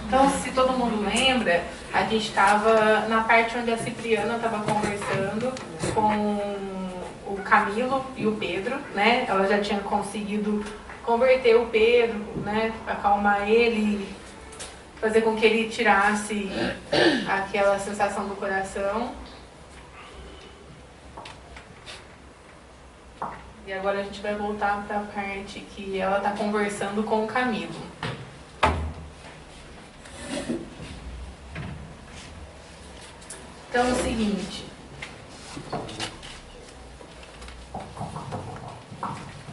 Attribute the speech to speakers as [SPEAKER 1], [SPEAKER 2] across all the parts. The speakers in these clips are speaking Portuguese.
[SPEAKER 1] Então, se todo mundo lembra, a gente estava na parte onde a Cipriana estava conversando com o Camilo e o Pedro, né? Ela já tinha conseguido converter o Pedro, né? Acalmar ele, fazer com que ele tirasse aquela sensação do coração. E agora a gente vai voltar para a parte que ela está conversando com o Camilo. Então é o seguinte.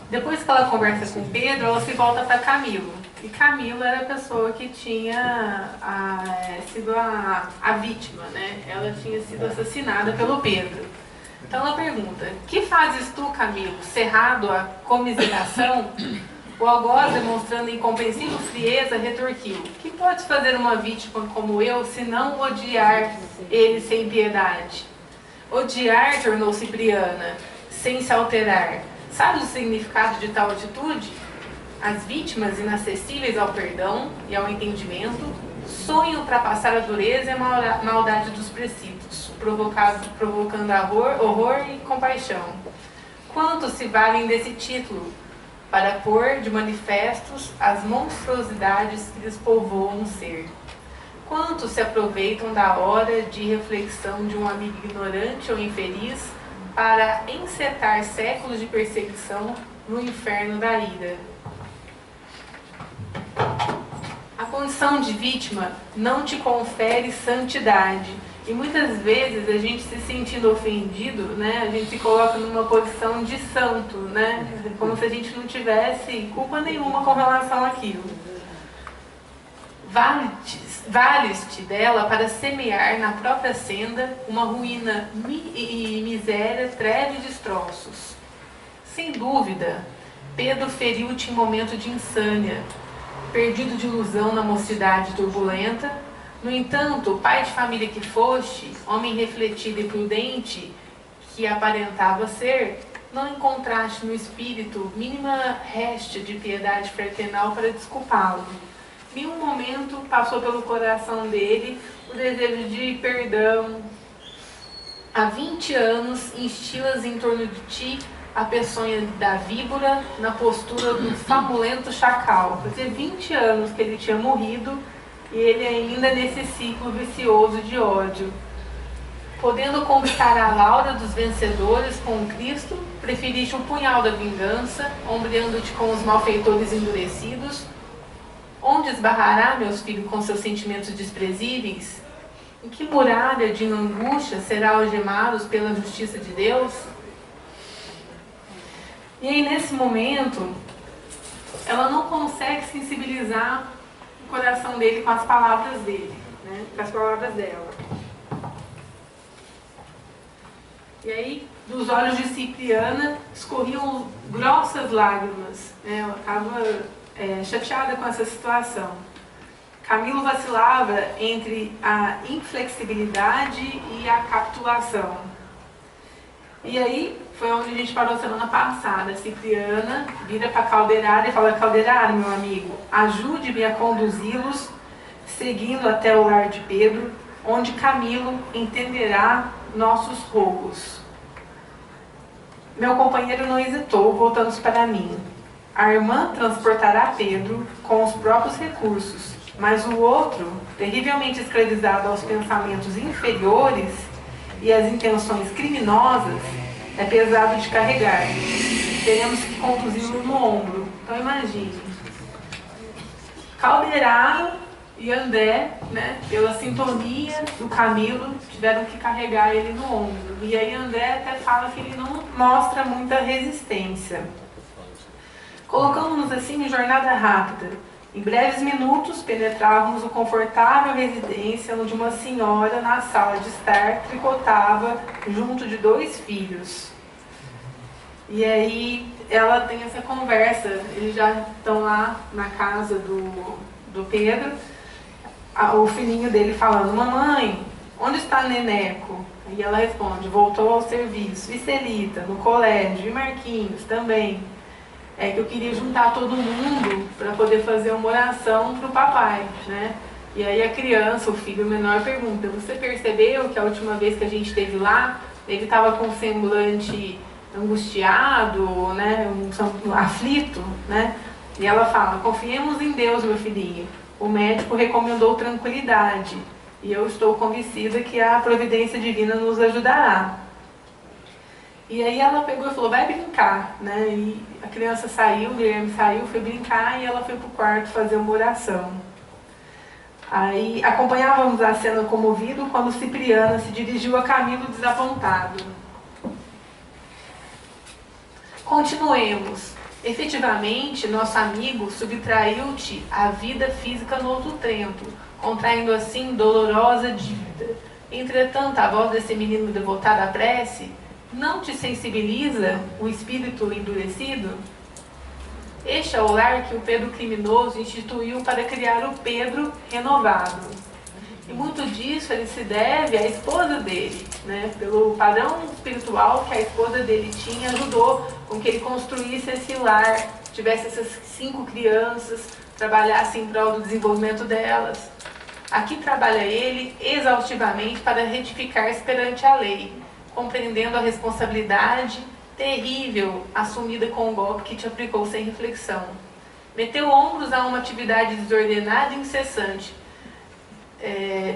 [SPEAKER 1] Depois que ela conversa com o Pedro, ela se volta para Camilo. E Camilo era a pessoa que tinha sido a vítima, né? Ela tinha sido assassinada pelo Pedro. Então ela pergunta: que fazes tu, Camilo, cerrado a comiseração? O algoz, demonstrando incompreensível frieza, retorquiu: que podes fazer uma vítima como eu, se não odiar ele sem piedade? Odiar, tornou Cipriana, sem se alterar. Sabe o significado de tal atitude? As vítimas, inacessíveis ao perdão e ao entendimento, sonham ultrapassar a dureza e a maldade dos preceitos, provocando horror e compaixão. Quantos se valem desse título para pôr de manifestos as monstruosidades que lhes povoam o ser? Quantos se aproveitam da hora de reflexão de um amigo ignorante ou infeliz para encetar séculos de perseguição no inferno da ira? A condição de vítima não te confere santidade. E muitas vezes a gente se sentindo ofendido, né, a gente se coloca numa posição de santo, né, como se a gente não tivesse culpa nenhuma com relação àquilo. Vales-te dela para semear na própria senda uma ruína e miséria, treva e destroços. Sem dúvida, Pedro feriu-te em momento de insânia, perdido de ilusão na mocidade turbulenta. No entanto, pai de família que foste, homem refletido e prudente que aparentava ser, não encontraste no espírito mínima réstia de piedade fraternal para desculpá-lo. Nenhum momento passou pelo coração dele o desejo de perdão. Há 20 anos instilas em torno de ti a peçonha da víbora na postura do famulento chacal. Fazia 20 anos que ele tinha morrido e ele ainda nesse ciclo vicioso de ódio. Podendo conquistar a laura dos vencedores com Cristo, preferiste o punhal da vingança, ombreando-te com os malfeitores endurecidos. Onde esbarrará, meus filhos, com seus sentimentos desprezíveis? Em que muralha de angústia será algemados pela justiça de Deus? E aí, nesse momento, ela não consegue sensibilizar o coração dele com as palavras dele, né? Com as palavras dela. E aí, dos olhos de Cipriana, escorriam grossas lágrimas, né? Ela estava chateada com essa situação. Camilo vacilava entre a inflexibilidade e a capitulação. E aí, foi onde a gente parou semana passada. Cipriana vira para Calderara e fala: Calderara, meu amigo, ajude-me a conduzi-los, seguindo até o lar de Pedro, onde Camilo entenderá nossos rogos. Meu companheiro não hesitou, voltando-se para mim. A irmã transportará Pedro com os próprios recursos, mas o outro, terrivelmente escravizado aos pensamentos inferiores e às intenções criminosas, é pesado de carregar. Teremos que conduzi-lo no ombro. Então imagine, Calderaro e André, né, pela sintonia do Camilo, tiveram que carregar ele no ombro. E aí André até fala que ele não mostra muita resistência. Colocamos-nos assim em jornada rápida. Em breves minutos, penetrávamos o confortável residência onde uma senhora, na sala de estar, tricotava junto de 2 filhos. E aí ela tem essa conversa, eles já estão lá na casa do Pedro, o filhinho dele falando: mamãe, onde está Neneco? E ela responde: voltou ao serviço. E Celita, no colégio. E Marquinhos também. É que eu queria juntar todo mundo para poder fazer uma oração para o papai, né? E aí a criança, o filho menor, pergunta: você percebeu que a última vez que a gente esteve lá, ele estava com um semblante angustiado, né, aflito, né? E ela fala: confiemos em Deus, meu filhinho. O médico recomendou tranquilidade e eu estou convencida que a providência divina nos ajudará. E aí ela pegou e falou: vai brincar, né? E a criança saiu, o Guilherme saiu, foi brincar e ela foi para o quarto fazer uma oração. Aí acompanhávamos a cena comovido quando Cipriana se dirigiu a Camilo desapontado. Continuemos. Efetivamente, nosso amigo subtraiu-te a vida física no outro tempo, contraindo assim dolorosa dívida. Entretanto, a voz desse menino devotado à prece não te sensibiliza o espírito endurecido? Este é o lar que o Pedro criminoso instituiu para criar o Pedro renovado. E muito disso ele se deve à esposa dele, né? Pelo padrão espiritual que a esposa dele tinha, ajudou com que ele construísse esse lar, tivesse essas 5 crianças, trabalhasse em prol do desenvolvimento delas. Aqui trabalha ele exaustivamente para retificar-se perante a lei, compreendendo a responsabilidade terrível assumida com o golpe que te aplicou sem reflexão. Meteu ombros a uma atividade desordenada e incessante,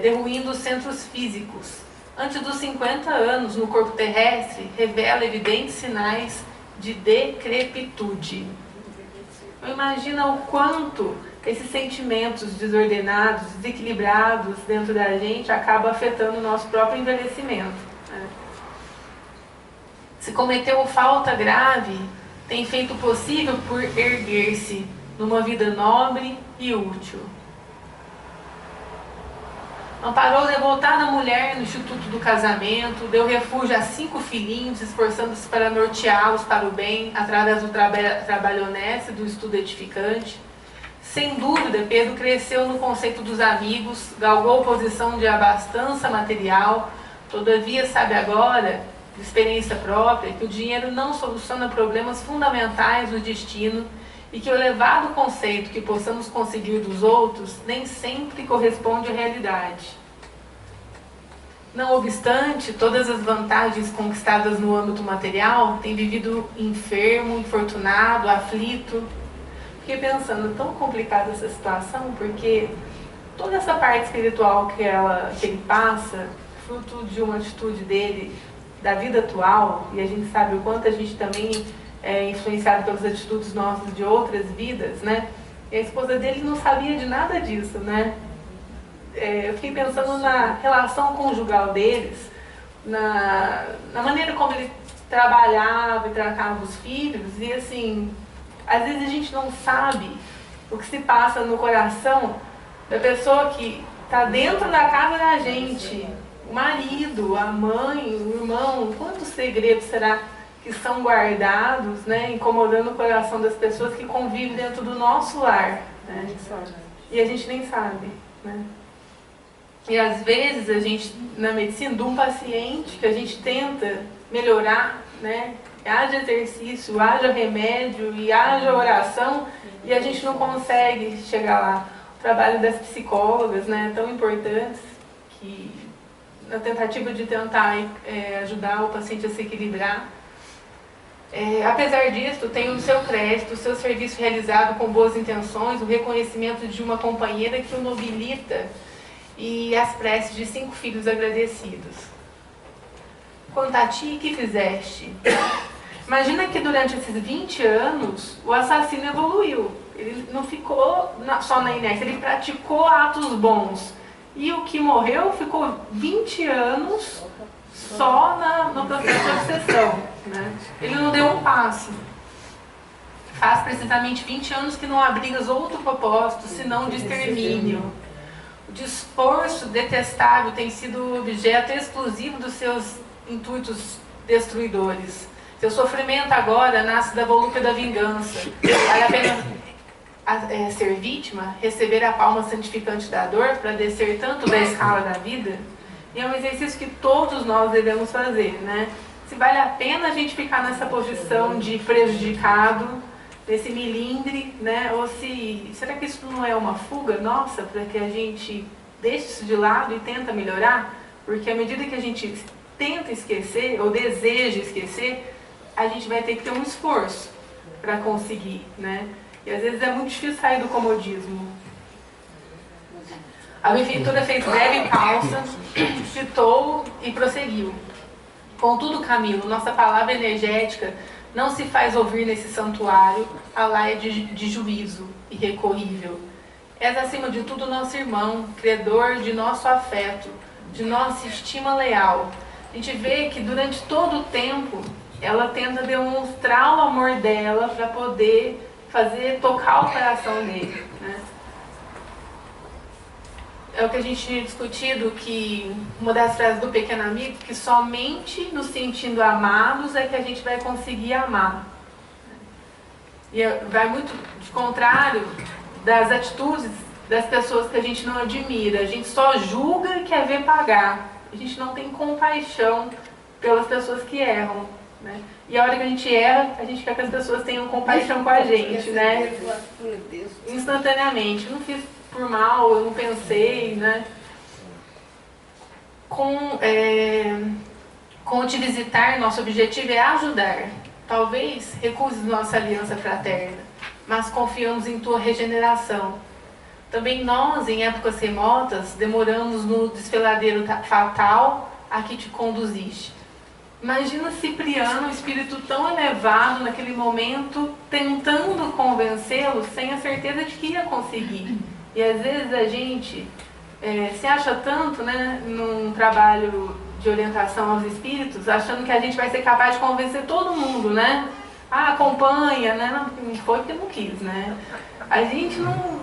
[SPEAKER 1] derruindo os centros físicos. Antes dos 50 anos, no corpo terrestre, revela evidentes sinais de decrepitude. Imagina o quanto esses sentimentos desordenados, desequilibrados dentro da gente acabam afetando o nosso próprio envelhecimento. Se cometeu falta grave, tem feito o possível por erguer-se numa vida nobre e útil. Amparou devotada mulher no instituto do casamento, deu refúgio a 5 filhinhos, esforçando-se para norteá-los para o bem, através do trabalho honesto e do estudo edificante. Sem dúvida, Pedro cresceu no conceito dos amigos, galgou posição de abastança material, todavia sabe agora, de experiência própria, que o dinheiro não soluciona problemas fundamentais do destino e que o elevado conceito que possamos conseguir dos outros nem sempre corresponde à realidade. Não obstante, todas as vantagens conquistadas no âmbito material, tem vivido enfermo, infortunado, aflito. Fiquei pensando, tão complicada essa situação, porque toda essa parte espiritual que ele passa, fruto de uma atitude dele, da vida atual, e a gente sabe o quanto a gente também é influenciado pelas atitudes nossas de outras vidas, né? E a esposa dele não sabia de nada disso, né? Eu fiquei pensando na relação conjugal deles, na maneira como ele trabalhava e tratava os filhos, e assim, às vezes a gente não sabe o que se passa no coração da pessoa que está dentro da casa da gente. O marido, a mãe, o irmão, quantos segredos será que são guardados, né, incomodando o coração das pessoas que convivem dentro do nosso lar, né? E a gente nem sabe, né? E às vezes a gente, na medicina, de um paciente que a gente tenta melhorar, né, haja exercício, haja remédio e haja oração, e a gente não consegue chegar lá. O trabalho das psicólogas, né, tão importantes, que na tentativa de tentar ajudar o paciente a se equilibrar. Apesar disso, tem o seu crédito, o seu serviço realizado com boas intenções, o reconhecimento de uma companheira que o nobilita e as preces de 5 filhos agradecidos. Quanto a ti, que fizeste? Imagina que durante esses 20 anos, o assassino evoluiu. Ele não ficou só na inércia, ele praticou atos bons. E o que morreu ficou 20 anos só no processo de obsessão, né? Ele não deu um passo. Faz precisamente 20 anos que não abrigas outro propósito, senão de extermínio. O esforço detestável tem sido objeto exclusivo dos seus intuitos destruidores. Seu sofrimento agora nasce da volúpia da vingança. Vale a pena ser vítima, receber a palma santificante da dor para descer tanto da escala da vida? E é um exercício que todos nós devemos fazer, né? Se vale a pena a gente ficar nessa posição de prejudicado, nesse milindre, né? Ou se será que isso não é uma fuga nossa para que a gente deixa isso de lado e tenta melhorar, porque à medida que a gente tenta esquecer ou deseja esquecer, a gente vai ter que ter um esforço para conseguir, né? E às vezes é muito difícil sair do comodismo. A benfeitora fez breve pausa, citou e prosseguiu. Contudo, Camilo, nossa palavra energética não se faz ouvir nesse santuário a laia de juízo irrecorrível. És, acima de tudo, nosso irmão, credor de nosso afeto, de nossa estima leal. A gente vê que durante todo o tempo ela tenta demonstrar o amor dela para poder tocar o coração dele, né? É o que a gente tinha discutido, que uma das frases do Pequeno Amigo, que somente nos sentindo amados é que a gente vai conseguir amar. E vai muito de contrário das atitudes das pessoas que a gente não admira. A gente só julga e quer ver pagar. A gente não tem compaixão pelas pessoas que erram, né? E a hora que a gente erra, a gente quer que as pessoas tenham compaixão com a gente, né? Instantaneamente. Eu não fiz por mal, eu não pensei, né? Com te visitar, nosso objetivo é ajudar. Talvez recuses nossa aliança fraterna, mas confiamos em tua regeneração. Também nós, em épocas remotas, demoramos no desfiladeiro fatal a que te conduziste. Imagina Cipriano, um espírito tão elevado naquele momento, tentando convencê-lo sem a certeza de que ia conseguir. E às vezes a gente se acha tanto, né, num trabalho de orientação aos espíritos, achando que a gente vai ser capaz de convencer todo mundo, né? Ah, acompanha, né? Não foi porque não quis, né? A gente não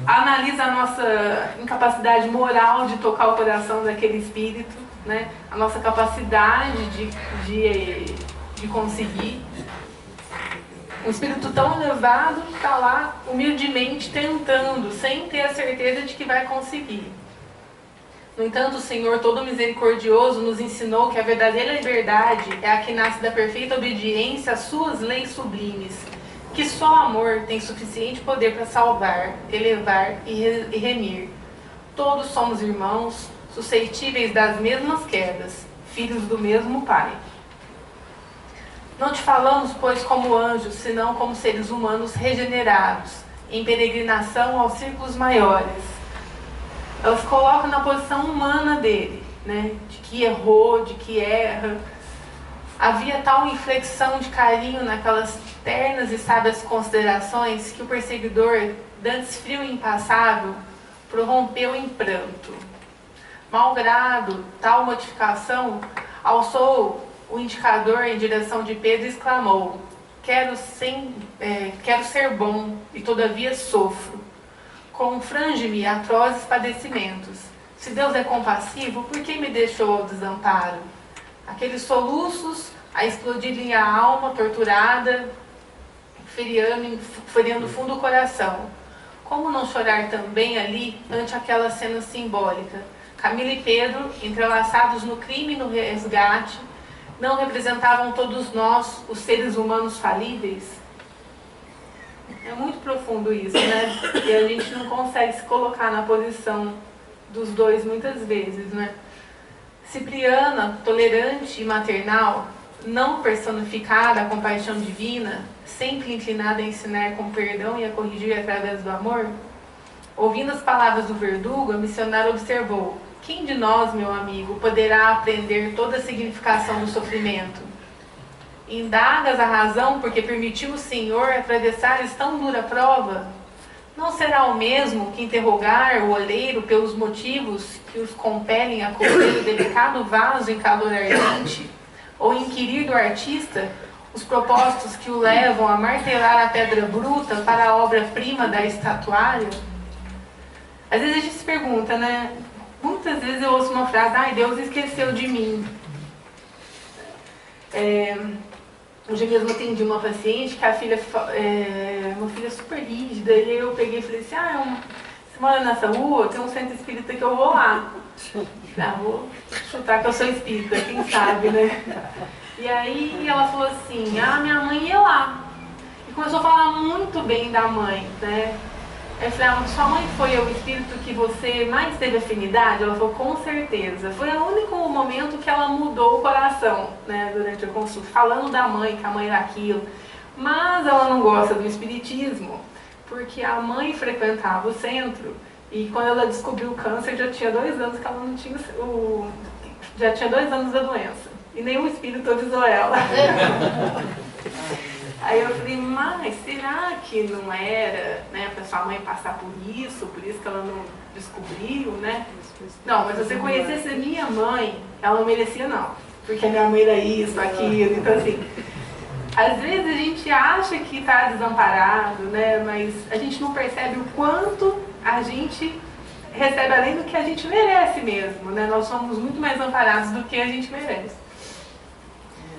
[SPEAKER 1] analisa a nossa incapacidade moral de tocar o coração daquele espírito, né? A nossa capacidade de conseguir. Um espírito tão elevado está lá humildemente tentando, sem ter a certeza de que vai conseguir. No entanto, o Senhor, todo misericordioso, nos ensinou que a verdadeira liberdade é a que nasce da perfeita obediência às suas leis sublimes, que só o amor tem suficiente poder para salvar, elevar e remir. Todos somos irmãos, suscetíveis das mesmas quedas, filhos do mesmo Pai. Não te falamos, pois, como anjos, senão como seres humanos regenerados, em peregrinação aos círculos maiores. Elas colocam na posição humana dele, né? De que errou, de que erra. Havia tal inflexão de carinho naquelas ternas e sábias considerações que o perseguidor, dantes frio e impassável, prorrompeu em pranto. Malgrado tal modificação, alçou o indicador em direção de Pedro e exclamou: quero ser bom e todavia sofro. Confrange-me atrozes padecimentos. Se Deus é compassivo, por que me deixou ao desamparo? Aqueles soluços a explodirem a alma torturada, feriando fundo o coração. Como não chorar também ali ante aquela cena simbólica? Camila e Pedro, entrelaçados no crime e no resgate, não representavam todos nós, os seres humanos falíveis? É muito profundo isso, né? E a gente não consegue se colocar na posição dos dois muitas vezes, né? Cipriana, tolerante e maternal, não personificada a compaixão divina, sempre inclinada a ensinar com perdão e a corrigir através do amor, ouvindo as palavras do verdugo, a missionária observou: quem de nós, meu amigo, poderá aprender toda a significação do sofrimento? Indagas a razão porque permitiu o Senhor atravessares tão dura prova? Não será o mesmo que interrogar o oleiro pelos motivos que os compelem a colher o delicado vaso em calor ardente? Ou inquirir do artista os propósitos que o levam a martelar a pedra bruta para a obra-prima da estatuária? Às vezes a gente se pergunta, né? Muitas vezes eu ouço uma frase: ai, Deus esqueceu de mim. Hoje mesmo atendi uma paciente que a filha uma filha super rígida, e eu peguei e falei assim: você mora nessa rua? Tem um centro espírita que eu vou lá. Vou chutar que eu sou espírita, quem sabe, né? E aí ela falou assim: minha mãe ia lá. E começou a falar muito bem da mãe, né? Aí eu falei, sua mãe foi o espírito que você mais teve afinidade? Ela falou, com certeza. Foi o único momento que ela mudou o coração, né, durante a consulta, falando da mãe, que a mãe era aquilo. Mas ela não gosta do espiritismo, porque a mãe frequentava o centro e quando ela descobriu o câncer já tinha 2 anos que ela não tinha já tinha 2 anos da doença. E nenhum espírito avisou ela. Aí eu falei, mas será que não era, né, para sua mãe passar por isso que ela não descobriu, né? Não, mas se você conhecesse a minha mãe, ela não merecia não, porque a minha mãe era isso, aquilo, então assim, às vezes a gente acha que está desamparado, né, mas a gente não percebe o quanto a gente recebe além do que a gente merece mesmo, né? Nós somos muito mais amparados do que a gente merece.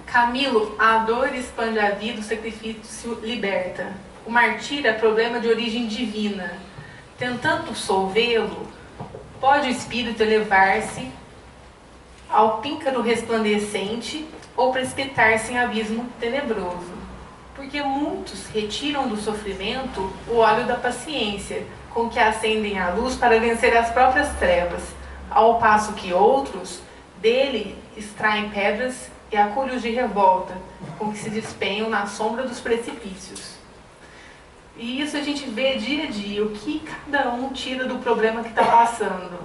[SPEAKER 1] Camilo, a dor expande a vida, o sacrifício liberta. O martírio é problema de origem divina. Tentando solvê-lo, pode o espírito elevar-se ao píncaro resplandecente ou precipitar-se em abismo tenebroso. Porque muitos retiram do sofrimento o óleo da paciência, com que acendem a luz para vencer as próprias trevas, ao passo que outros dele extraem pedras e acúlios de revolta, com que se despenham na sombra dos precipícios. E isso a gente vê dia a dia, o que cada um tira do problema que está passando.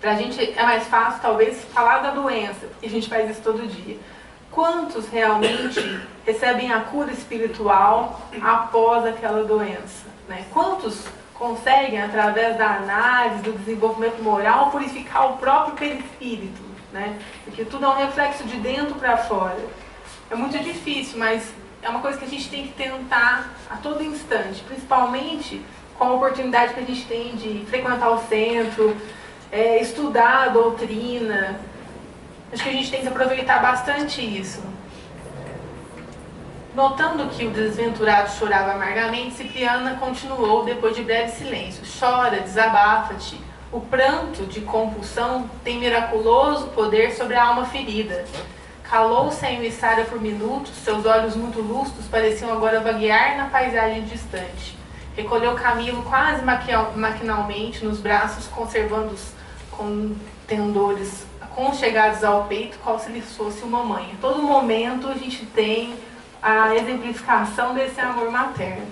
[SPEAKER 1] Para a gente é mais fácil, talvez, falar da doença, porque a gente faz isso todo dia. Quantos realmente recebem a cura espiritual após aquela doença, né? Quantos conseguem, através da análise, do desenvolvimento moral, purificar o próprio perispírito? Né? Porque tudo é um reflexo de dentro para fora. É muito difícil, mas é uma coisa que a gente tem que tentar a todo instante, principalmente com a oportunidade que a gente tem de frequentar o centro, estudar a doutrina. Acho que a gente tem que aproveitar bastante isso. Notando que o desventurado chorava amargamente, Cipriana continuou depois de breve silêncio. Chora, desabafa-te. O pranto de compulsão tem miraculoso poder sobre a alma ferida. Calou-se a emissária por minutos, seus olhos muito lustros pareciam agora vaguear na paisagem distante. Recolheu Camilo quase maquinalmente nos braços, conservando os contendores aconchegados ao peito, qual se lhes fosse uma mãe. Em todo momento a gente tem a exemplificação desse amor materno.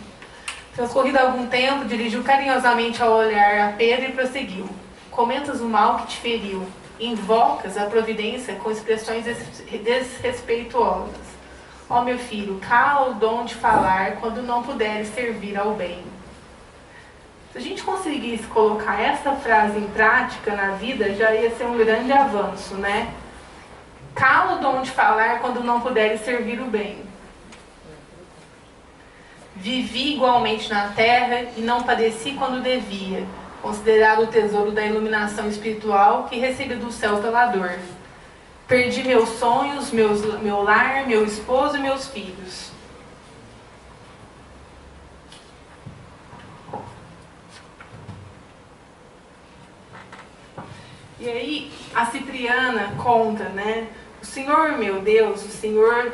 [SPEAKER 1] Transcorrido algum tempo, dirigiu carinhosamente ao olhar a Pedro e prosseguiu. Comentas o mal que te feriu. Invocas a providência com expressões desrespeituosas. Ó meu filho, cala o dom de falar quando não puderes servir ao bem. Se a gente conseguisse colocar essa frase em prática na vida, já ia ser um grande avanço, né? Cala o dom de falar quando não puderes servir o bem. Vivi igualmente na terra e não padeci quando devia, considerado o tesouro da iluminação espiritual que recebi do céu pela dor. Perdi meus sonhos, meu lar, meu esposo e meus filhos. E aí a Cipriana conta, né? O Senhor, meu Deus, o Senhor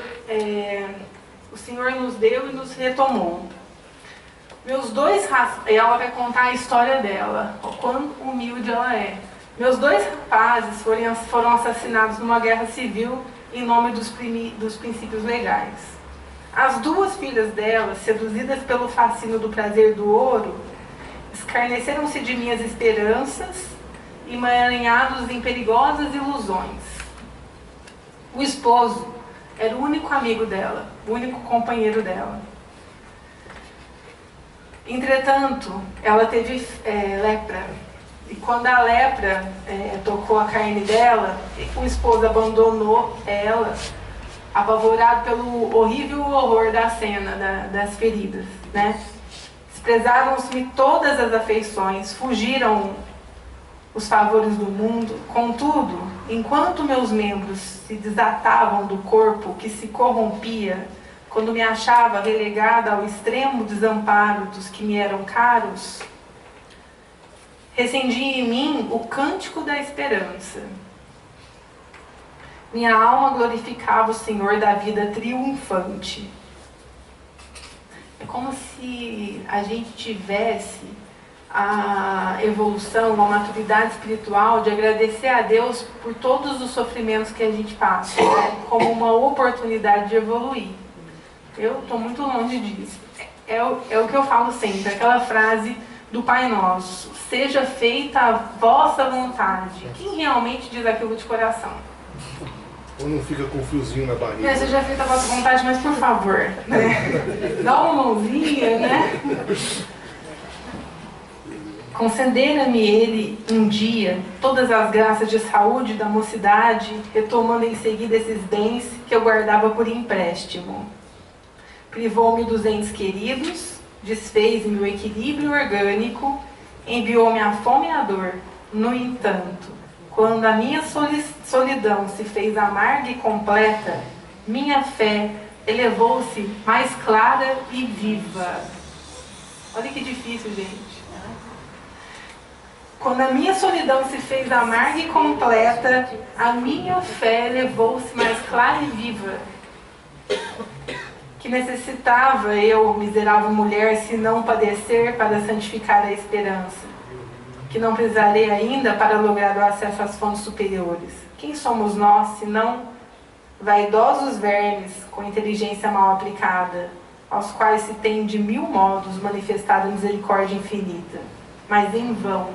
[SPEAKER 1] nos deu e nos retomou. Ela vai contar a história dela, o quão humilde ela é. Meus 2 rapazes foram assassinados numa guerra civil em nome dos princípios legais. As 2 filhas dela, seduzidas pelo fascínio do prazer do ouro, escarneceram-se de minhas esperanças, emaranhados em perigosas ilusões. O esposo era o único amigo dela, o único companheiro dela. Entretanto, ela teve lepra. E quando a lepra tocou a carne dela, o esposo abandonou ela, apavorado pelo horrível horror da cena, das feridas, né? Desprezaram-se todas as afeições, fugiram os favores do mundo. Contudo, enquanto meus membros se desatavam do corpo que se corrompia, quando me achava relegada ao extremo desamparo dos que me eram caros, recendia em mim o cântico da esperança. Minha alma glorificava o Senhor da vida triunfante. como se a gente tivesse a evolução, a maturidade espiritual de agradecer a Deus por todos os sofrimentos que a gente passa, né? Como uma oportunidade de evoluir. Eu estou muito longe disso. É o que eu falo sempre, aquela frase do Pai Nosso: seja feita a vossa vontade. Quem realmente diz aquilo de coração?
[SPEAKER 2] Ou não fica com um friozinho na barriga?
[SPEAKER 1] Seja feita a vossa vontade, mas por favor, né? Dá uma mãozinha, né? Concedera-me ele um dia todas as graças de saúde da mocidade, retomando em seguida esses bens que eu guardava por empréstimo. Privou-me dos entes queridos, desfez-me o equilíbrio orgânico, enviou-me a fome e a dor. No entanto, quando a minha solidão se fez amarga e completa, minha fé elevou-se mais clara e viva. Olha que difícil, gente. Quando a minha solidão se fez amarga e completa, a minha fé elevou-se mais clara e viva. Que necessitava eu, miserável mulher, se não padecer para santificar a esperança? Que não precisarei ainda para lograr o acesso às fontes superiores? Quem somos nós, senão vaidosos vermes com inteligência mal aplicada, aos quais se tem de 1000 modos manifestado a misericórdia infinita, mas em vão?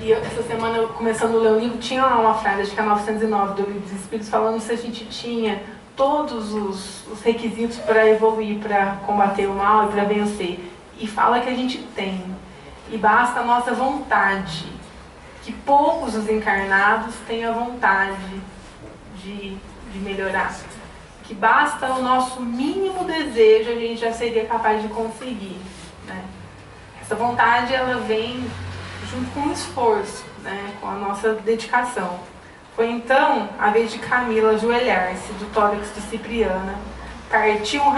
[SPEAKER 1] E essa semana, começando a ler o livro, tinha lá uma frase, acho que é 909 do Livro dos Espíritos, falando se a gente tinha todos os requisitos para evoluir, para combater o mal e para vencer. E fala que a gente tem. E basta a nossa vontade. Que poucos os encarnados têm a vontade de melhorar. Que basta o nosso mínimo desejo, a gente já seria capaz de conseguir, né? Essa vontade, ela vem junto com o esforço, né, com a nossa dedicação. Foi então a vez de Camila ajoelhar-se do tórax de Cipriana, partiu um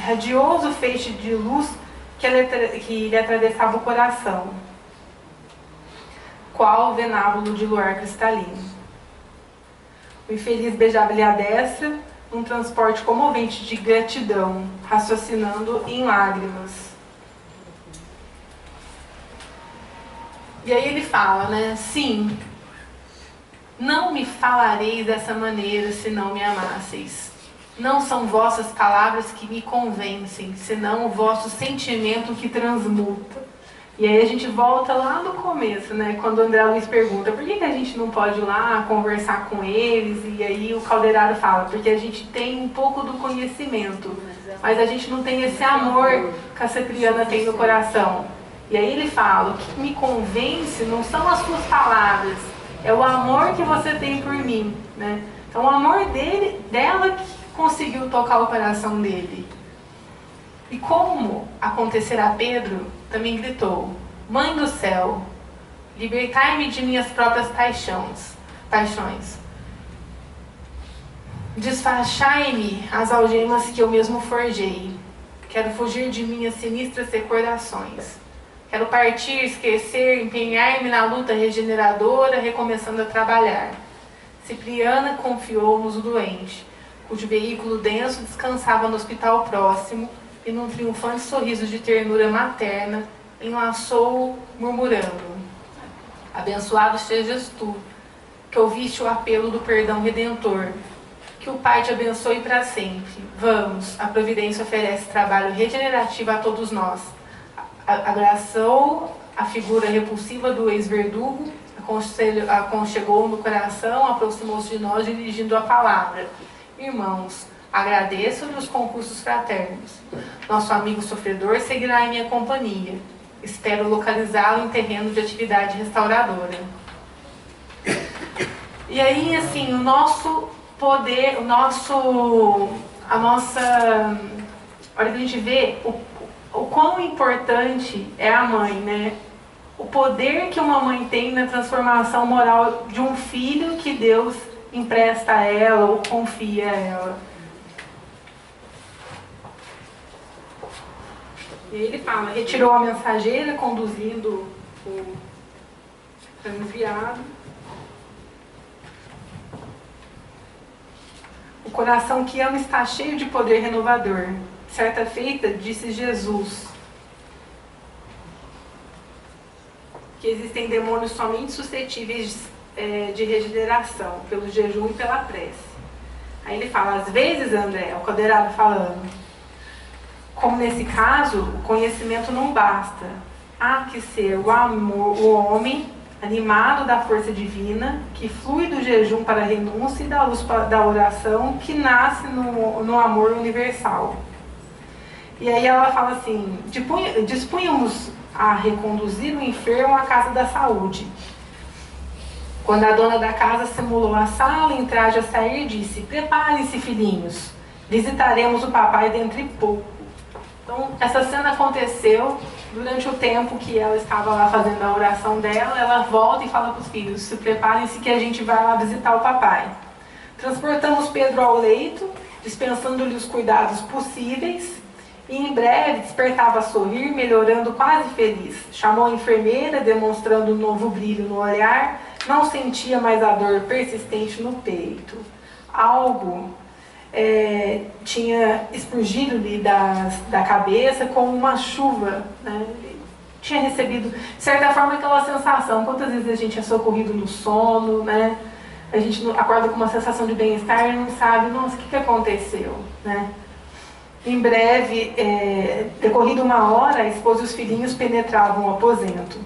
[SPEAKER 1] radioso feixe de luz que lhe atravessava o coração, qual venábulo de luar cristalino. O infeliz beijava-lhe a destra, num transporte comovente de gratidão, raciocinando em lágrimas. E aí ele fala, né? Sim, não me falareis dessa maneira se não me amasseis. Não são vossas palavras que me convencem, senão o vosso sentimento que transmuta. E aí a gente volta lá no começo, né? Quando o André Luiz pergunta por que a gente não pode ir lá conversar com eles? E aí o Calderaro fala, porque a gente tem um pouco do conhecimento, mas a gente não tem esse amor que a Cipriana tem no coração. E aí ele fala, o que me convence não são as suas palavras, é o amor que você tem por mim, né? Então o amor dela que conseguiu tocar o coração dele. E como acontecerá a Pedro, também gritou, Mãe do céu, libertai-me de minhas próprias paixões. Desfachai-me as algemas que eu mesmo forjei. Quero fugir de minhas sinistras recordações. Quero partir, esquecer, empenhar-me na luta regeneradora, recomeçando a trabalhar. Cipriana confiou-nos o doente, cujo veículo denso descansava no hospital próximo, e num triunfante sorriso de ternura materna, enlaçou-o murmurando, abençoado sejas tu, que ouviste o apelo do perdão redentor. Que o Pai te abençoe para sempre. Vamos, a providência oferece trabalho regenerativo a todos nós. Abraçou a figura repulsiva do ex-verdugo, aconchegou no coração, aproximou-se de nós dirigindo a palavra. Irmãos, agradeço-lhe os concursos fraternos. Nosso amigo sofredor seguirá em minha companhia. Espero localizá-lo em terreno de atividade restauradora. E aí, assim, o nosso poder, a nossa... Olha que a gente vê o quão importante é a mãe, né? O poder que uma mãe tem na transformação moral de um filho que Deus empresta a ela ou confia a ela. E ele fala, retirou a mensageira, conduzindo o enviado. O coração que ama está cheio de poder renovador. Certa feita, disse Jesus que existem demônios somente suscetíveis de regeneração, pelo jejum e pela prece. Aí ele fala, às vezes, André, o Coderado falando, como nesse caso, o conhecimento não basta. Há que ser o amor, o homem animado da força divina, que flui do jejum para a renúncia e da luz da oração, que nasce no amor universal. E aí ela fala assim, dispunhamos a reconduzir o enfermo à casa da saúde. Quando a dona da casa simulou a sala, em traje a sair, disse, preparem-se, filhinhos, visitaremos o papai dentro de pouco. Então, essa cena aconteceu durante o tempo que ela estava lá fazendo a oração dela. Ela volta e fala para os filhos, se preparem-se que a gente vai lá visitar o papai. Transportamos Pedro ao leito, dispensando-lhe os cuidados possíveis, e em breve despertava a sorrir, melhorando quase feliz. Chamou a enfermeira, demonstrando um novo brilho no olhar, não sentia mais a dor persistente no peito. Algo tinha expurgido-lhe da cabeça como uma chuva, né? Tinha recebido, de certa forma, aquela sensação. Quantas vezes a gente é socorrido no sono, né? A gente acorda com uma sensação de bem-estar e não sabe, nossa, o que aconteceu, né? Em breve, decorrida uma hora, a esposa e os filhinhos penetravam o aposento.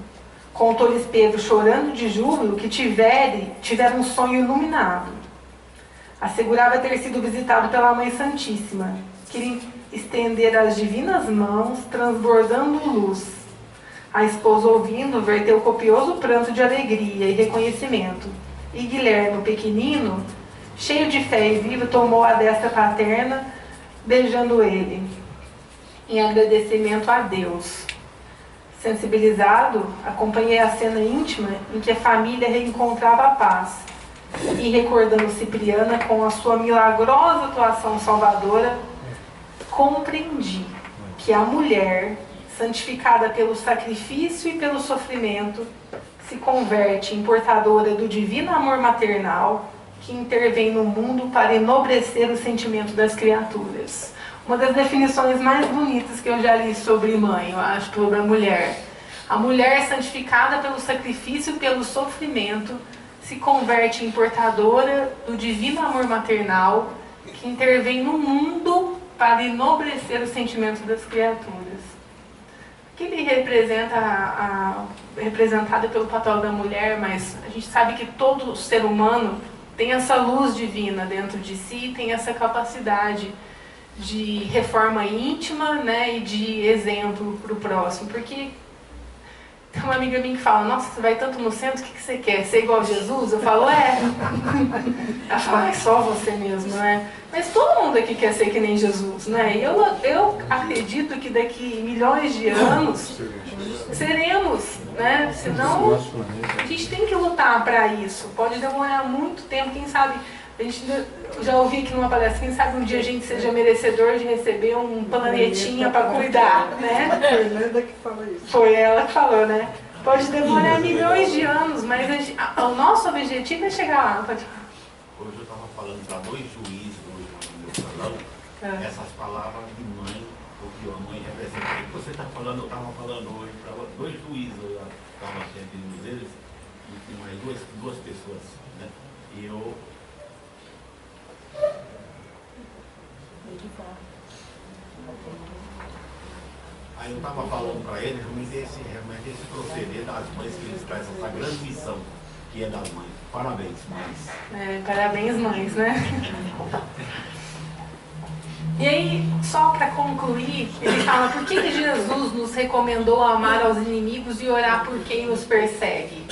[SPEAKER 1] Contou-lhes Pedro, chorando de júbilo, que tiveram um sonho iluminado. Assegurava ter sido visitado pela Mãe Santíssima, que lhe estendera as divinas mãos, transbordando luz. A esposa, ouvindo, verteu copioso pranto de alegria e reconhecimento. E Guilherme, o pequenino, cheio de fé e vivo, tomou a destra paterna, beijando ele, em agradecimento a Deus. Sensibilizado, acompanhei a cena íntima em que a família reencontrava a paz. E recordando Cipriana com a sua milagrosa atuação salvadora, compreendi que a mulher, santificada pelo sacrifício e pelo sofrimento, se converte em portadora do divino amor maternal que intervém no mundo para enobrecer o sentimento das criaturas. Uma das definições mais bonitas que eu já li sobre mãe, eu acho, sobre a mulher. A mulher santificada pelo sacrifício e pelo sofrimento se converte em portadora do divino amor maternal que intervém no mundo para enobrecer o sentimento das criaturas. Que ele representa representada pelo papel da mulher, mas a gente sabe que todo ser humano tem essa luz divina dentro de si, tem essa capacidade de reforma íntima, né, e de exemplo para o próximo. Porque tem uma amiga minha que fala, nossa, você vai tanto no centro, o que você quer? Ser igual a Jesus? Eu falo, Ela fala, é só você mesmo, né? Mas todo mundo aqui quer ser que nem Jesus, né? E eu acredito que daqui milhões de anos seremos, né? Senão a gente tem que lutar para isso. Pode demorar muito tempo, quem sabe. A gente já ouvi aqui numa palestra, quem sabe um dia a gente seja merecedor de receber um planetinha para cuidar, né?
[SPEAKER 3] Foi Fernanda que falou isso.
[SPEAKER 1] Foi ela que falou, né? Pode demorar milhões de anos, mas o nosso objetivo é chegar lá. Pode...
[SPEAKER 4] Hoje eu estava falando para dois juízes hoje no meu salão, essas palavras de mãe, porque a mãe representa. O que você está falando, eu estava falando hoje para dois juízes, eu estava atendendo eles, e tem mais duas pessoas, né? E eu... Aí eu estava falando para eles realmente esse proceder das mães que eles trazem essa grande missão que é das mães. Parabéns, mães.
[SPEAKER 1] Parabéns, mães, né? E aí, só para concluir, ele fala, por que Jesus nos recomendou amar aos inimigos e orar por quem nos persegue?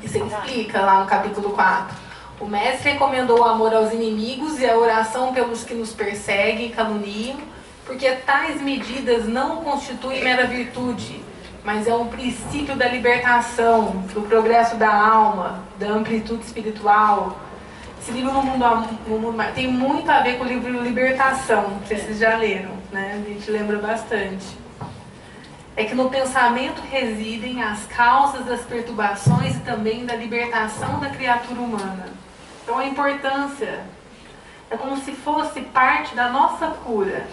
[SPEAKER 1] Isso ele explica lá no capítulo 4. O mestre recomendou o amor aos inimigos e a oração pelos que nos perseguem e caluniam, porque tais medidas não constituem mera virtude, mas é um princípio da libertação, do progresso da alma, da amplitude espiritual. Esse livro no mundo tem muito a ver com o livro Libertação, não sei se vocês já leram, né? A gente lembra bastante. É que no pensamento residem as causas das perturbações e também da libertação da criatura humana. Então a importância É como se fosse parte da nossa cura.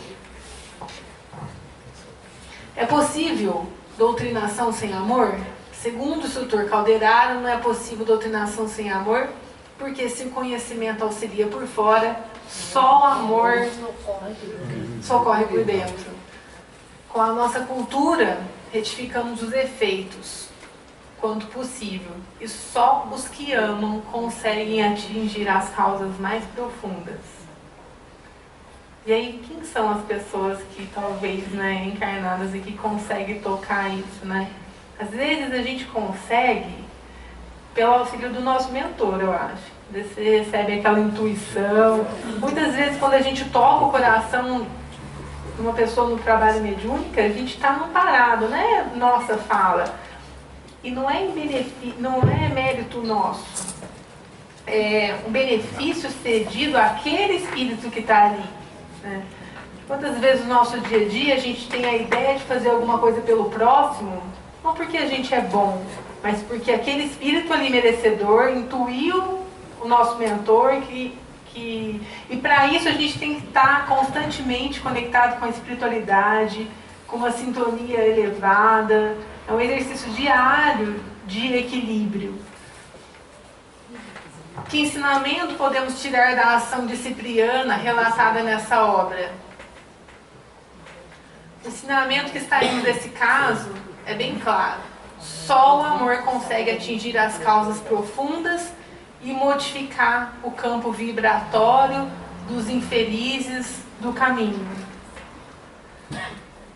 [SPEAKER 1] É possível doutrinação sem amor? Segundo o instrutor Calderaro, não é possível doutrinação sem amor, porque se o conhecimento auxilia por fora, só o amor socorre por dentro. Com a nossa cultura, retificamos os efeitos, quanto possível, e só os que amam conseguem atingir as causas mais profundas. E aí, quem são as pessoas que talvez, né, encarnadas e que conseguem tocar isso, né? Às vezes a gente consegue pelo auxílio do nosso mentor, eu acho. Você recebe aquela intuição. Muitas vezes, quando a gente toca o coração de uma pessoa no trabalho mediúnico, a gente está amparado, não é nossa fala. E não é mérito nosso. É um benefício cedido àquele espírito que está ali. Né? Quantas vezes no nosso dia a dia a gente tem a ideia de fazer alguma coisa pelo próximo, não porque a gente é bom, mas porque aquele espírito ali merecedor intuiu o nosso mentor e para isso a gente tem que estar constantemente conectado com a espiritualidade, com uma sintonia elevada. É um exercício diário de equilíbrio. Que ensinamento podemos tirar da ação de Cipriana relatada nessa obra? O ensinamento que extraímos desse caso é bem claro. Só o amor consegue atingir as causas profundas e modificar o campo vibratório dos infelizes do caminho.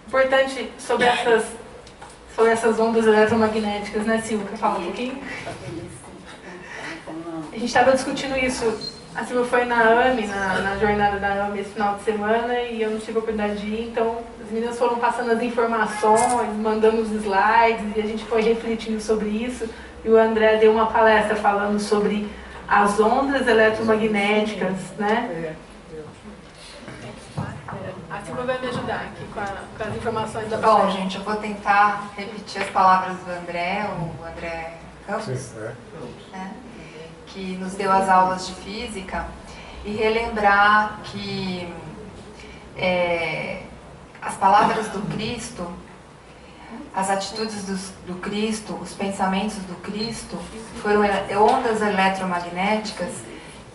[SPEAKER 1] Importante sobre essas ondas eletromagnéticas, né, Silvia? Fala um pouquinho. A gente estava discutindo isso. A Silvia foi na AME, na jornada da AME esse final de semana, e eu não tive a oportunidade de ir, então as meninas foram passando as informações, mandando os slides, e a gente foi refletindo sobre isso. E o André deu uma palestra falando sobre as ondas eletromagnéticas, né? A Silvia vai me ajudar aqui com as informações da palestra.
[SPEAKER 3] Bom, gente, eu vou tentar repetir as palavras do André, o André Campos, né, que nos deu as aulas de física, e relembrar que as palavras do Cristo, as atitudes do Cristo, os pensamentos do Cristo, foram ondas eletromagnéticas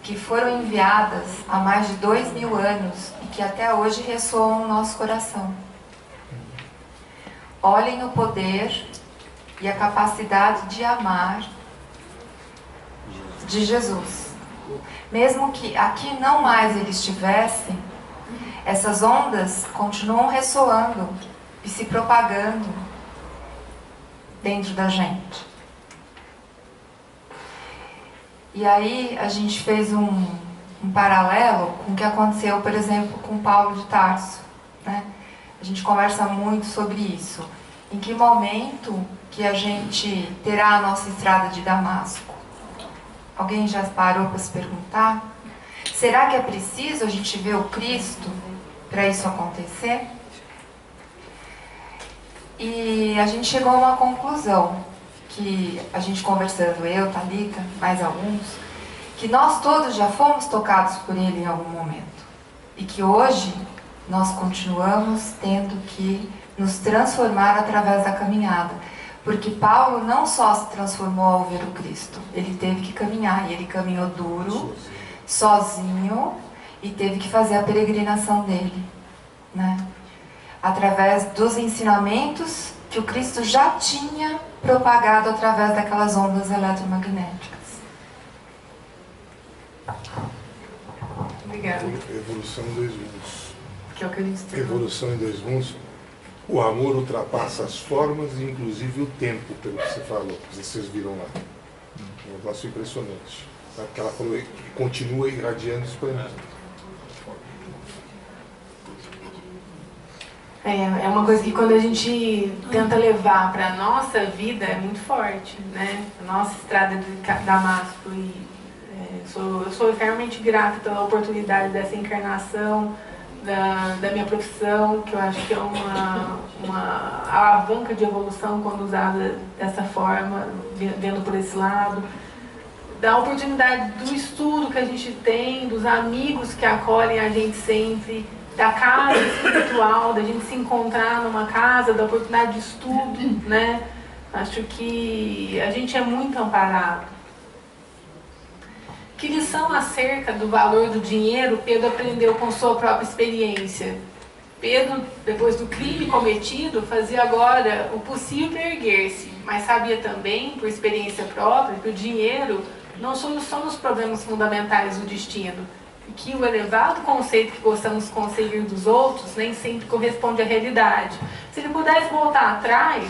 [SPEAKER 3] que foram enviadas há mais de 2000 anos e que até hoje ressoam no nosso coração. Olhem o poder e a capacidade de amar de Jesus. Mesmo que aqui não mais ele estivesse, essas ondas continuam ressoando e se propagando dentro da gente. E aí a gente fez um paralelo com o que aconteceu, por exemplo, com Paulo de Tarso, né? A gente conversa muito sobre isso. Em que momento que a gente terá a nossa estrada de Damasco? Alguém já parou para se perguntar? Será que é preciso a gente ver o Cristo para isso acontecer? E a gente chegou a uma conclusão, que a gente conversando, eu, Thalita, mais alguns, que nós todos já fomos tocados por Ele em algum momento. E que hoje nós continuamos tendo que nos transformar através da caminhada. Porque Paulo não só se transformou ao ver o Cristo, ele teve que caminhar, e ele caminhou duro, sozinho, e teve que fazer a peregrinação dele, né? Através dos ensinamentos que o Cristo já tinha propagado através daquelas ondas eletromagnéticas.
[SPEAKER 1] Obrigada.
[SPEAKER 2] Evolução em 2 mundos.
[SPEAKER 1] Que é o que a gente tem.
[SPEAKER 2] Evolução em 2 mundos. O amor ultrapassa as formas e inclusive o tempo, pelo que você falou, que vocês viram lá. Um negócio impressionante. Porque ela falou que continua irradiando isso para mim.
[SPEAKER 1] É uma coisa que quando a gente tenta levar para a nossa vida é muito forte, né? A nossa estrada de Damasco. E eu sou extremamente grata pela oportunidade dessa encarnação, da minha profissão, que eu acho que é uma alavanca de evolução quando usada dessa forma, vendo por esse lado. da oportunidade do estudo que a gente tem, dos amigos que acolhem a gente sempre, da casa espiritual, da gente se encontrar numa casa, da oportunidade de estudo, né? Acho que a gente é muito amparado. Que lição acerca do valor do dinheiro Pedro aprendeu com sua própria experiência? Pedro, depois do crime cometido, fazia agora o possível para erguer-se, mas sabia também, por experiência própria, que o dinheiro não soluciona os problemas fundamentais do destino, e que o elevado conceito que gostamos de conseguir dos outros nem sempre corresponde à realidade. Se ele pudesse voltar atrás,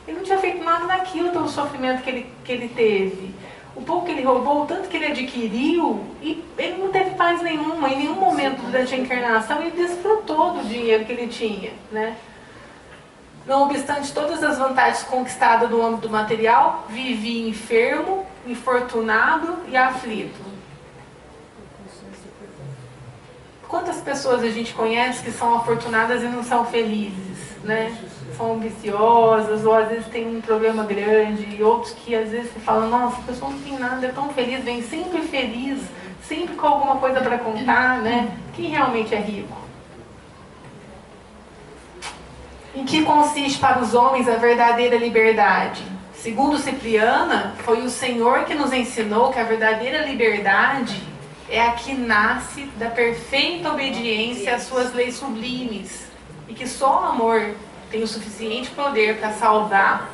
[SPEAKER 1] ele não tinha feito nada daquilo pelo sofrimento que ele teve. O pouco que ele roubou, o tanto que ele adquiriu, e ele não teve paz nenhuma. Em nenhum momento durante a encarnação ele desfrutou do dinheiro que ele tinha, né? Não obstante todas as vantagens conquistadas no âmbito material, vivia enfermo, infortunado e aflito. Quantas pessoas a gente conhece que são afortunadas e não são felizes, né? São ambiciosas, ou às vezes tem um problema grande, e outros que às vezes você fala, nossa, a pessoa não tem nada, é tão feliz, vem sempre feliz, sempre com alguma coisa para contar, né? Quem realmente é rico? Em que consiste para os homens a verdadeira liberdade? Segundo Cipriana, foi o Senhor que nos ensinou que a verdadeira liberdade é a que nasce da perfeita obediência às suas leis sublimes, e que só o amor tem o suficiente poder para salvar.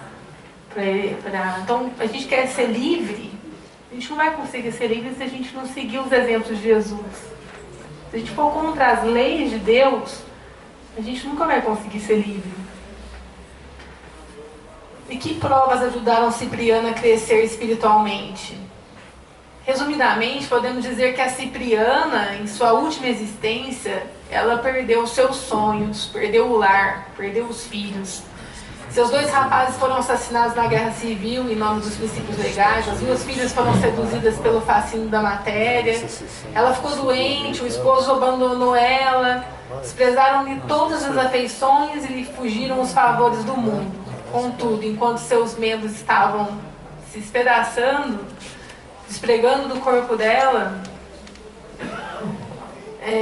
[SPEAKER 1] Então, a gente quer ser livre, a gente não vai conseguir ser livre se a gente não seguir os exemplos de Jesus. Se a gente for contra as leis de Deus, a gente nunca vai conseguir ser livre. E que provas ajudaram Cipriana a crescer espiritualmente? Resumidamente, podemos dizer que a Cipriana, em sua última existência, ela perdeu os seus sonhos, perdeu o lar, perdeu os filhos. Seus 2 rapazes foram assassinados na Guerra Civil em nome dos princípios legais, as 2 filhas foram seduzidas pelo fascínio da matéria, ela ficou doente, o esposo abandonou ela, desprezaram-lhe todas as afeições e lhe fugiram os favores do mundo. Contudo, enquanto seus membros estavam se espedaçando, despregando do corpo dela,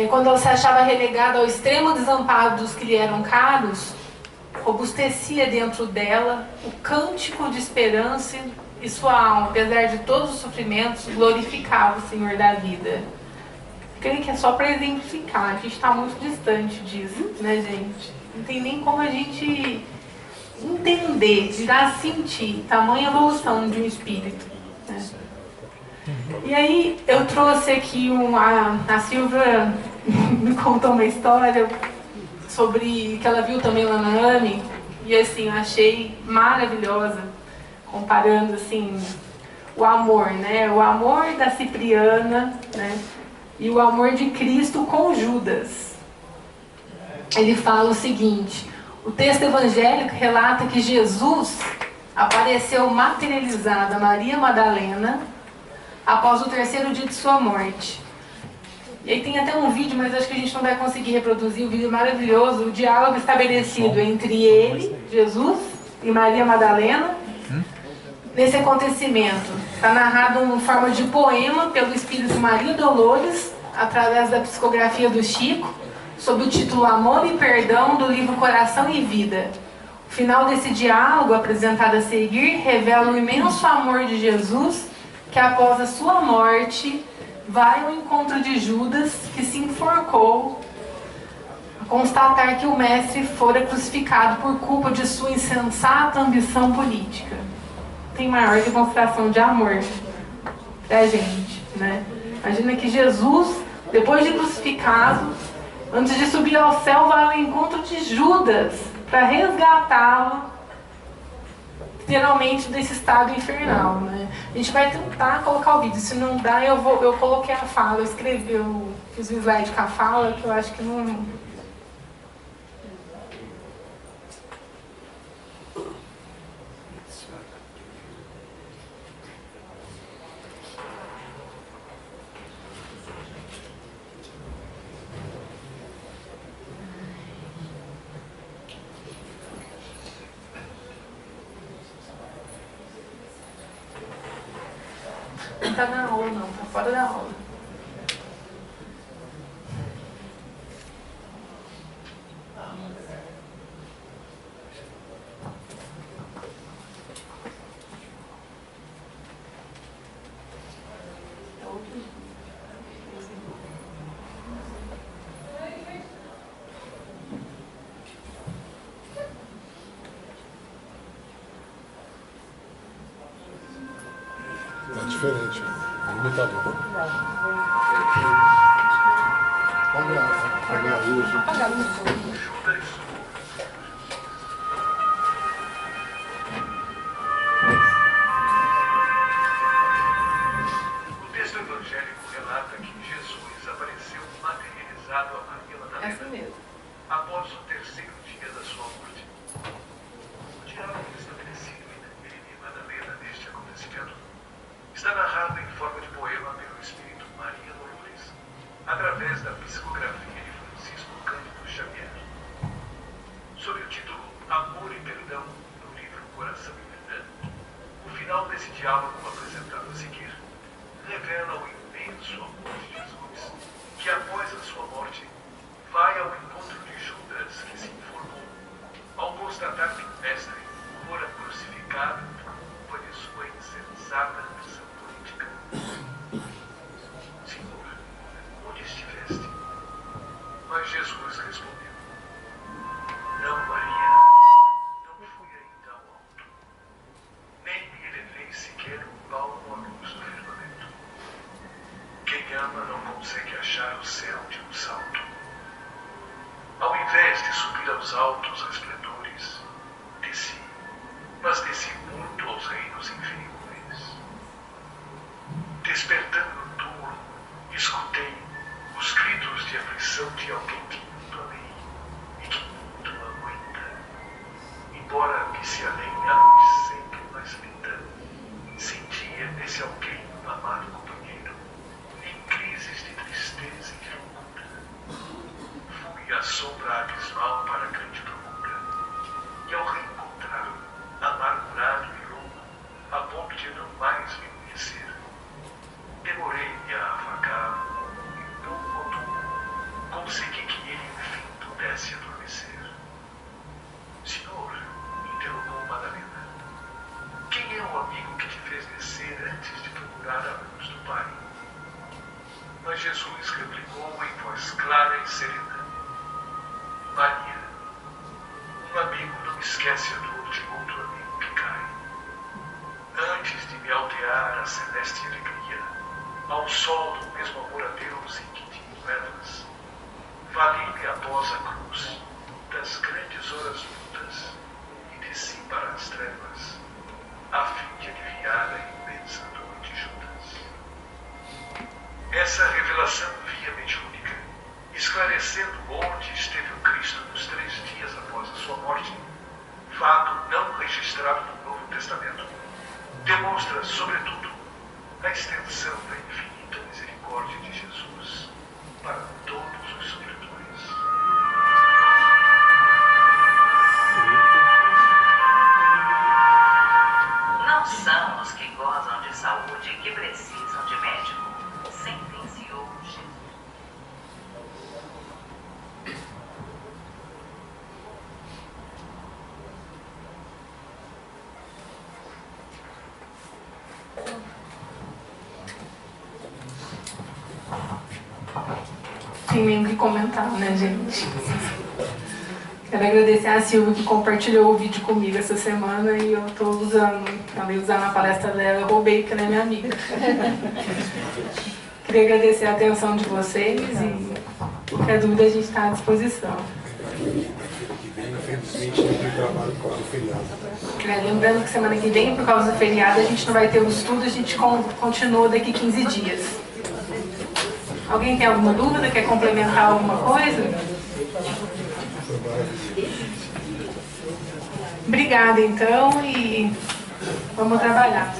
[SPEAKER 1] quando ela se achava relegada ao extremo desamparo dos que lhe eram caros, robustecia dentro dela o cântico de esperança, e sua alma, apesar de todos os sofrimentos, glorificava o Senhor da vida. Creio que é só para exemplificar, a gente está muito distante disso, né, gente? Não tem nem como a gente entender, tirar, sentir tamanha evolução de um espírito, né? E aí eu trouxe aqui a Silvia me contou uma história sobre que ela viu também lá na AME, e assim, eu achei maravilhosa, comparando assim o amor, né? O amor da Cipriana, né? E o amor de Cristo com Judas. Ele fala o seguinte: o texto evangélico relata que Jesus apareceu materializado a Maria Madalena após o 3º dia de sua morte. E aí tem até um vídeo, mas acho que a gente não vai conseguir reproduzir o vídeo maravilhoso, o diálogo estabelecido entre ele, Jesus, e Maria Madalena, nesse acontecimento. Está narrado em forma de poema pelo espírito Maria Dolores, através da psicografia do Chico, sob o título Amor e Perdão, do livro Coração e Vida. O final desse diálogo, apresentado a seguir, revela o imenso amor de Jesus, que após a sua morte vai ao encontro de Judas, que se enforcou, a constatar que o mestre fora crucificado por culpa de sua insensata ambição política. Tem maior demonstração de amor da gente, né? Imagina que Jesus, depois de crucificado, antes de subir ao céu, vai ao encontro de Judas para resgatá-lo, literalmente, desse estado infernal, né? A gente vai tentar colocar o vídeo. Se não dá, eu coloquei a fala, eu escrevi, eu fiz um slide com a fala, que eu acho que não... está na aula não, está fora da aula.
[SPEAKER 2] Tá diferente, é limitador. Apagar a luz.
[SPEAKER 5] Apagar a luz.
[SPEAKER 6] O texto evangélico relata que Jesus apareceu materializado a Maria Madalena
[SPEAKER 1] Essa mesmo.
[SPEAKER 6] após o terceiro dia da sua morte. O diálogo estabelecido entre Maria e Madalena neste acontecimento está narrado em forma de poema pelo espírito Maria Dolores, através da psicografia de Francisco Cândido Xavier. Sob o título Amor e Perdão, no livro Coração e Vida, o final desse diálogo apresentado a seguir revela o imenso amor de Jesus, que após a sua morte vai ao encontro de Judas, que se informou, ao constatar que o mestre fora crucificado por culpa de sua insensata ambição política. Senhor, onde estiveste? Mas Jesus respondeu: Não, Maria, não fui ainda ao alto, nem me elevei sequer um palmo à luz do firmamento. Quem ama não consegue achar o céu de um salto. Ao invés de subir aos altos resplendores, desci, mas desci muito aos reinos inferiores. Despertando no túmulo, escutei os gritos de aflição de alguém que muito amei e que muito amo ainda. Embora visse além a luz sempre mais linda, sentia nesse alguém um amado companheiro, em crises de tristeza e de loucura. Fui à sombra abismal para a grande procura, e ao reencontrá-lo, amargurado e louco, a ponto de não mais me conhecer, demorei-me a afagá-lo e pouco a pouco consegui que ele enfim pudesse adormecer. Senhor, interrogou Madalena, quem é o amigo que te fez descer antes de procurar a luz do Pai? Mas Jesus replicou em voz clara e serena: Maria, um amigo não esquece a dor de outro amigo que cai. Antes de me altear a celeste alegria, ao sol do mesmo amor a Deus em que te levas, vali-me após a cruz das grandes horas lutas e desci para as trevas, a fim de aliviar a imensa dor de Judas. Essa revelação via mediúnica, esclarecendo onde esteve o Cristo nos 3 dias após a sua morte, fato não registrado no Novo Testamento, demonstra, sobretudo, a extensão da infinita misericórdia de Jesus para todos os sofredores.
[SPEAKER 7] Não são os que gozam de saúde que precisam de médico, sentenciou Jesus.
[SPEAKER 1] Tem nem o que comentar, né, gente? Quero agradecer a Silvia que compartilhou o vídeo comigo essa semana e eu tô usando, ela ia usar na palestra dela, eu roubei porque ela é minha amiga. Queria agradecer a atenção de vocês e qualquer dúvida a gente está à disposição.
[SPEAKER 2] Infelizmente não tem trabalho por causa do feriado.
[SPEAKER 1] Lembrando que semana que vem, por causa do feriado, a gente não vai ter o estudo, a gente continua daqui 15 dias. Alguém tem alguma dúvida? Quer complementar alguma coisa? Obrigada, então, e vamos trabalhar.